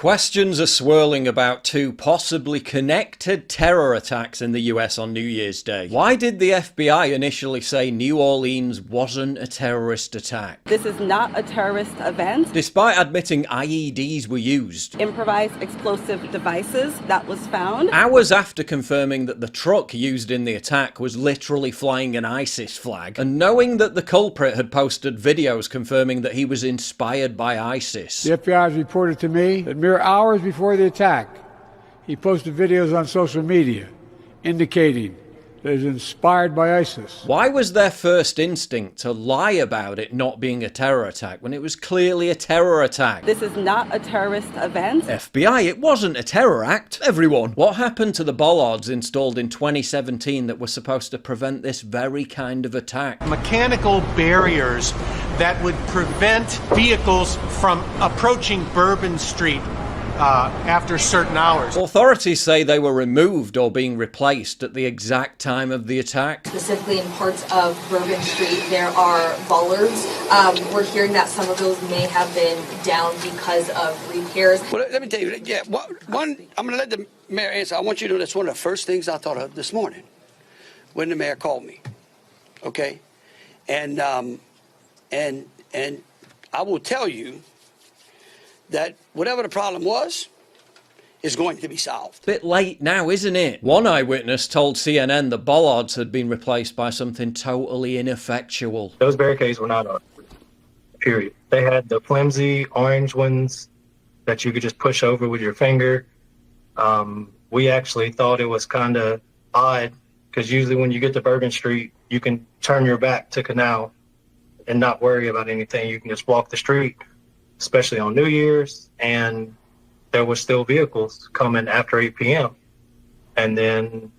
Questions are swirling about two possibly connected terror attacks in the US on New Year's Day. Why did the FBI initially say New Orleans wasn't a terrorist attack? This is not a terrorist event. Despite admitting IEDs were used. Improvised explosive devices that was found. Hours after confirming that the truck used in the attack was literally flying an ISIS flag, and knowing that the culprit had posted videos confirming that he was inspired by ISIS. The FBI has reported to me that mere hours before the attack, he posted videos on social media indicating that he was inspired by ISIS. Why was their first instinct to lie about it not being a terror attack when it was clearly a terror attack? This is not a terrorist event. FBI, it wasn't a terror act. Everyone, what happened to the bollards installed in 2017 that were supposed to prevent this very kind of attack? Mechanical barriers that would prevent vehicles from approaching Bourbon Street after certain hours. Authorities say they were removed or being replaced at the exact time of the attack. Specifically in parts of Bourbon Street, there are bollards. We're hearing that some of those may have been down because of repairs. Well, let me tell you, I'm going to let the mayor answer. I want you to know that's one of the first things I thought of this morning when the mayor called me. Okay? And I will tell you that whatever the problem was is going to be solved. Bit late now, isn't it? One eyewitness told CNN the bollards had been replaced by something totally ineffectual. Those barricades were not on, period. They had the flimsy orange ones that you could just push over with your finger. We actually thought it was kind of odd because usually when you get to Bourbon Street, you can turn your back to Canal and not worry about anything. You can just walk the street, especially on New Year's, and there were still vehicles coming after 8 p.m. And then,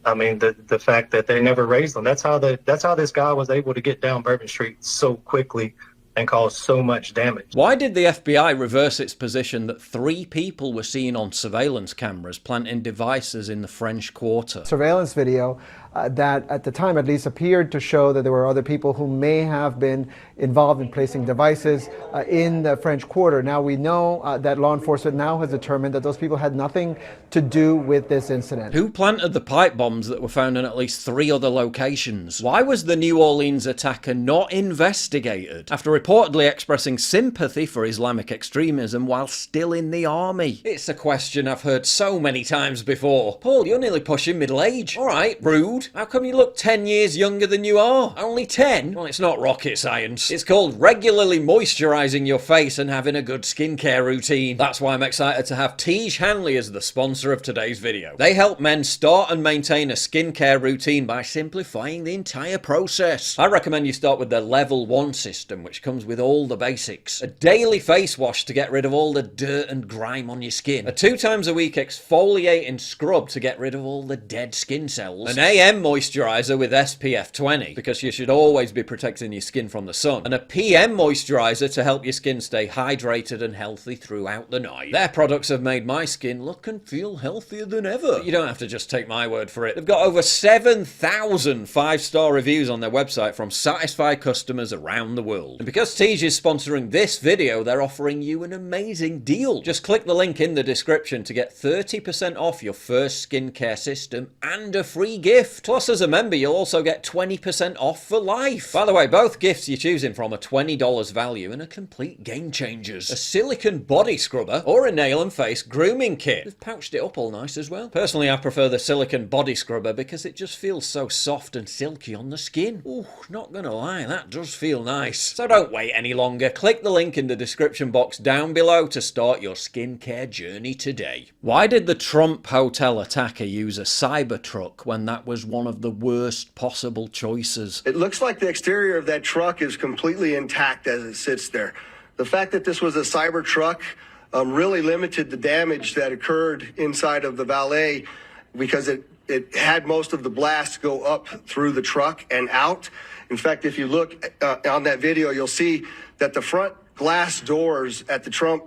I mean, the fact that they never raised them, that's how this guy was able to get down Bourbon Street so quickly and cause so much damage. Why did the FBI reverse its position that 3 people were seen on surveillance cameras planting devices in the French Quarter? Surveillance video that at the time at least appeared to show that there were other people who may have been involved in placing devices in the French Quarter. Now we know that law enforcement now has determined that those people had nothing to do with this incident. Who planted the pipe bombs that were found in at least 3 other locations? Why was the New Orleans attacker not investigated after reportedly expressing sympathy for Islamic extremism while still in the army? It's a question I've heard so many times before. Paul, you're nearly pushing middle age. Alright, rude. How come you look 10 years younger than you are? Only 10? Well, it's not rocket science. It's called regularly moisturising your face and having a good skincare routine. That's why I'm excited to have Tiege Hanley as the sponsor of today's video. They help men start and maintain a skincare routine by simplifying the entire process. I recommend you start with their Level 1 system, which comes with all the basics. A daily face wash to get rid of all the dirt and grime on your skin. A 2 times a week exfoliating scrub to get rid of all the dead skin cells. An AM moisturizer with SPF 20, because you should always be protecting your skin from the sun. And a PM moisturizer to help your skin stay hydrated and healthy throughout the night. Their products have made my skin look and feel healthier than ever. But you don't have to just take my word for it. They've got over 7,000 5-star reviews on their website from satisfied customers around the world. And because Tiege is sponsoring this video, they're offering you an amazing deal. Just click the link in the description to get 30% off your first skincare system and a free gift. Plus, as a member, you'll also get 20% off for life. By the way, both gifts you're choosing from are $20 value and are complete game changers. A silicone body scrubber or a nail and face grooming kit. They've pouched it up all nice as well. Personally, I prefer the silicone body scrubber because it just feels so soft and silky on the skin. Ooh, not gonna lie, that does feel nice. So don't wait any longer. Click the link in the description box down below to start your skincare journey today. Why did the Trump hotel attacker use a Cybertruck when that was one of the worst possible choices? It looks like the exterior of that truck is completely intact as it sits there. The fact that this was a Cybertruck really limited the damage that occurred inside of the valet because it had most of the blast go up through the truck and out. In fact, if you look on that video, you'll see that the front glass doors at the Trump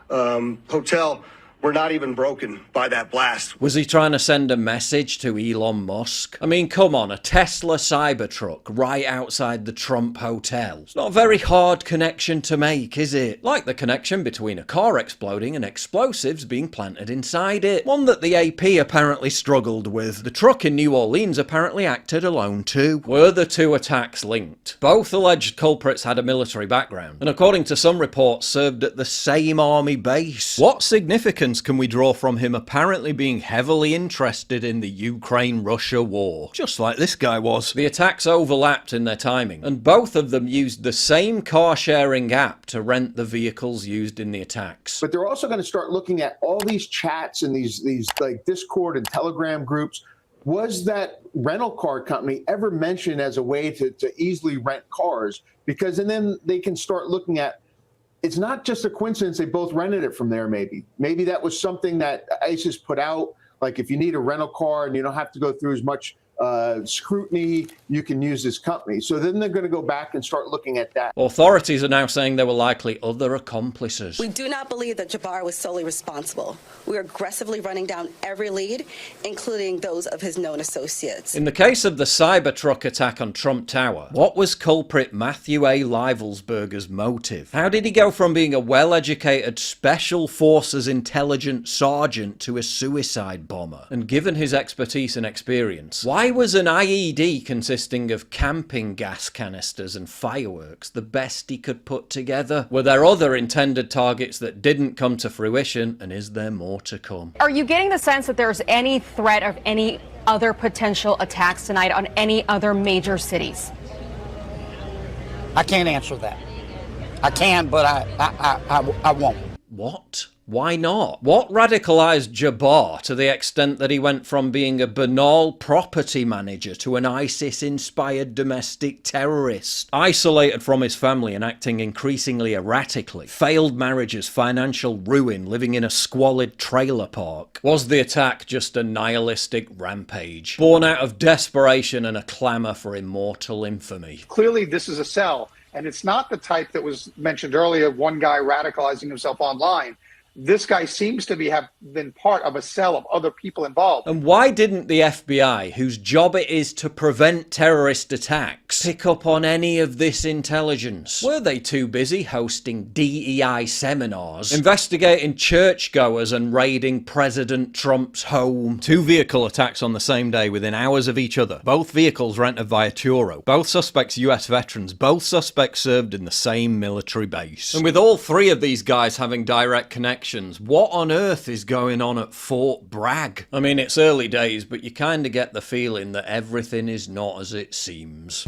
hotel were not even broken by that blast. Was he trying to send a message to Elon Musk? I mean, come on, a Tesla Cybertruck right outside the Trump Hotel. It's not a very hard connection to make, is it? Like the connection between a car exploding and explosives being planted inside it. One that the AP apparently struggled with. The truck in New Orleans apparently acted alone too. Were the two attacks linked? Both alleged culprits had a military background, and according to some reports served at the same army base. What significance can we draw from him apparently being heavily interested in the Ukraine-Russia war? Just like this guy was. The attacks overlapped in their timing, and both of them used the same car-sharing app to rent the vehicles used in the attacks. But they're also going to start looking at all these chats and these like Discord and Telegram groups. Was that rental car company ever mentioned as a way to easily rent cars? Because and then they can start looking at, it's not just a coincidence they both rented it from there. Maybe that was something that ISIS put out. Like if you need a rental car and you don't have to go through as much scrutiny, you can use this company. So then they're going to go back and start looking at that. Authorities are now saying there were likely other accomplices. We do not believe that Jabbar was solely responsible. We are aggressively running down every lead, including those of his known associates. In the case of the Cybertruck attack on Trump Tower, what was culprit Matthew A. Leivelsberger's motive? How did he go from being a well-educated Special Forces intelligence sergeant to a suicide bomber? And given his expertise and experience, why was an IED consisting of camping gas canisters and fireworks the best he could put together? Were there other intended targets that didn't come to fruition, and is there more to come? Are you getting the sense that there's any threat of any other potential attacks tonight on any other major cities? I can't answer that. I can, but I won't. What? Why not? What radicalized Jabbar to the extent that he went from being a banal property manager to an ISIS-inspired domestic terrorist? Isolated from his family and acting increasingly erratically, failed marriages, financial ruin, living in a squalid trailer park. Was the attack just a nihilistic rampage, born out of desperation and a clamor for immortal infamy? Clearly this is a cell, and it's not the type that was mentioned earlier, one guy radicalizing himself online. This guy seems to have been part of a cell of other people involved. And why didn't the FBI, whose job it is to prevent terrorist attacks, pick up on any of this intelligence? Were they too busy hosting DEI seminars, investigating churchgoers and raiding President Trump's home? 2 vehicle attacks on the same day within hours of each other. Both vehicles rented via Turo. Both suspects US veterans. Both suspects served in the same military base. And with all 3 of these guys having direct connections, what on earth is going on at Fort Bragg? I mean, it's early days, but you kind of get the feeling that everything is not as it seems.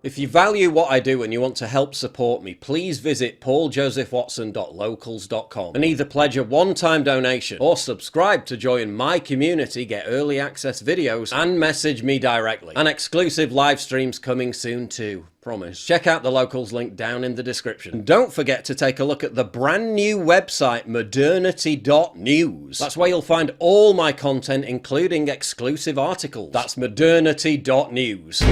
If you value what I do and you want to help support me, please visit pauljosephwatson.locals.com and either pledge a one-time donation or subscribe to join my community, get early access videos, and message me directly. And exclusive live streams coming soon too. Promise. Check out the Locals link down in the description. And don't forget to take a look at the brand new website, modernity.news. That's where you'll find all my content, including exclusive articles. That's modernity.news.